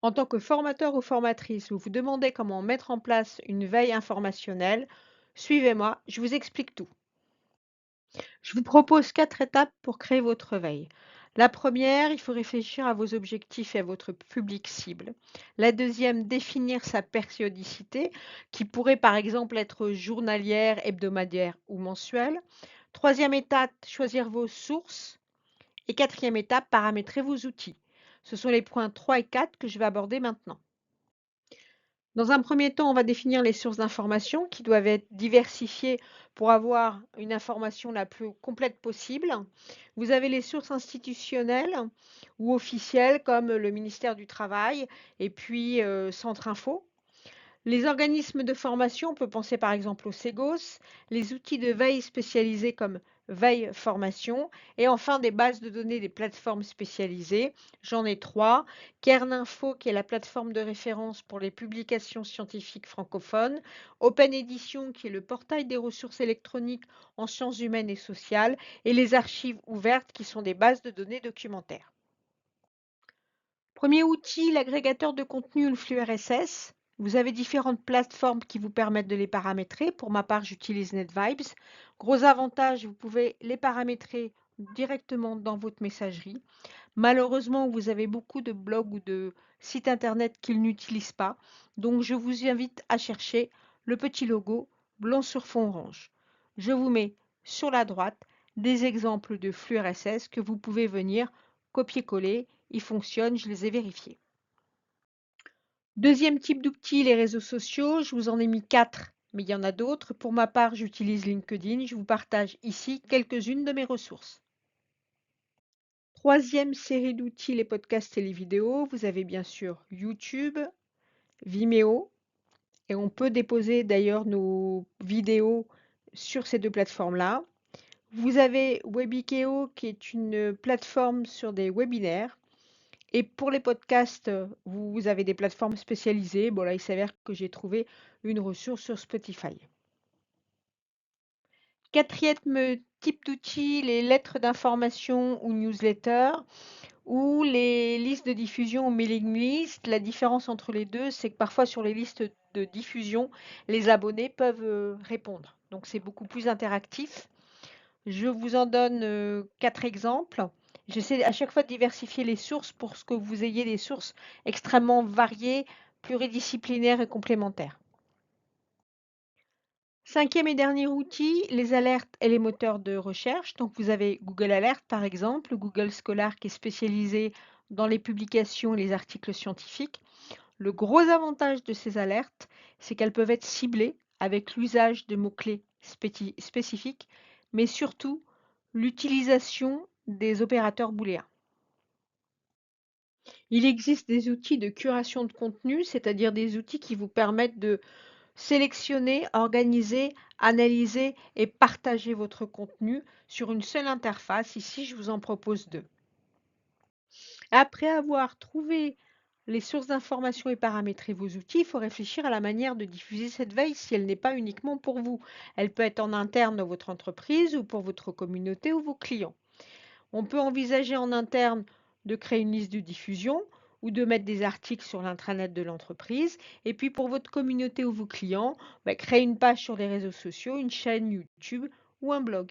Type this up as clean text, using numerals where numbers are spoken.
En tant que formateur ou formatrice, vous vous demandez comment mettre en place une veille informationnelle, suivez-moi, je vous explique tout. Je vous propose 4 étapes pour créer votre veille. La première, il faut réfléchir à vos objectifs et à votre public cible. La deuxième, définir sa périodicité, qui pourrait par exemple être journalière, hebdomadaire ou mensuelle. Troisième étape, choisir vos sources. Et quatrième étape, paramétrer vos outils. Ce sont les points 3 et 4 que je vais aborder maintenant. Dans un premier temps, on va définir les sources d'information qui doivent être diversifiées pour avoir une information la plus complète possible. Vous avez les sources institutionnelles ou officielles comme le ministère du Travail et puis Centre Info. Les organismes de formation, on peut penser par exemple au Ségos, les outils de veille spécialisés comme Veille Formation, et enfin des bases de données des plateformes spécialisées. J'en ai 3. Kern qui est la plateforme de référence pour les publications scientifiques francophones, Open Edition, qui est le portail des ressources électroniques en sciences humaines et sociales, et les archives ouvertes, qui sont des bases de données documentaires. Premier outil, l'agrégateur de contenu ou le flux RSS. Vous avez différentes plateformes qui vous permettent de les paramétrer. Pour ma part, j'utilise NetVibes. Gros avantage, vous pouvez les paramétrer directement dans votre messagerie. Malheureusement, vous avez beaucoup de blogs ou de sites internet qu'ils n'utilisent pas. Donc, je vous invite à chercher le petit logo blanc sur fond orange. Je vous mets sur la droite des exemples de flux RSS que vous pouvez venir copier-coller. Ils fonctionnent, je les ai vérifiés. Deuxième type d'outil, les réseaux sociaux. Je vous en ai mis 4, mais il y en a d'autres. Pour ma part, j'utilise LinkedIn. Je vous partage ici quelques-unes de mes ressources. Troisième série d'outils, les podcasts et les vidéos. Vous avez bien sûr YouTube, Vimeo, et on peut déposer d'ailleurs nos vidéos sur ces deux plateformes-là. Vous avez Webikeo qui est une plateforme sur des webinaires. Et pour les podcasts, vous avez des plateformes spécialisées. Bon là, il s'avère que j'ai trouvé une ressource sur Spotify. Quatrième type d'outil, les lettres d'information ou newsletters ou les listes de diffusion ou mailing list. La différence entre les deux, c'est que parfois sur les listes de diffusion, les abonnés peuvent répondre. Donc c'est beaucoup plus interactif. Je vous en donne 4 exemples. J'essaie à chaque fois de diversifier les sources pour que vous ayez des sources extrêmement variées, pluridisciplinaires et complémentaires. Cinquième et dernier outil, les alertes et les moteurs de recherche. Donc vous avez Google Alert par exemple, Google Scholar qui est spécialisé dans les publications et les articles scientifiques. Le gros avantage de ces alertes, c'est qu'elles peuvent être ciblées avec l'usage de mots-clés spécifiques, mais surtout l'utilisation des opérateurs booléens. Il existe des outils de curation de contenu, c'est-à-dire des outils qui vous permettent de sélectionner, organiser, analyser et partager votre contenu sur une seule interface. Ici, je vous en propose 2. Après avoir trouvé les sources d'informations et paramétré vos outils, il faut réfléchir à la manière de diffuser cette veille si elle n'est pas uniquement pour vous. Elle peut être en interne dans votre entreprise ou pour votre communauté ou vos clients. On peut envisager en interne de créer une liste de diffusion ou de mettre des articles sur l'intranet de l'entreprise. Et puis pour votre communauté ou vos clients, créer une page sur les réseaux sociaux, une chaîne YouTube ou un blog.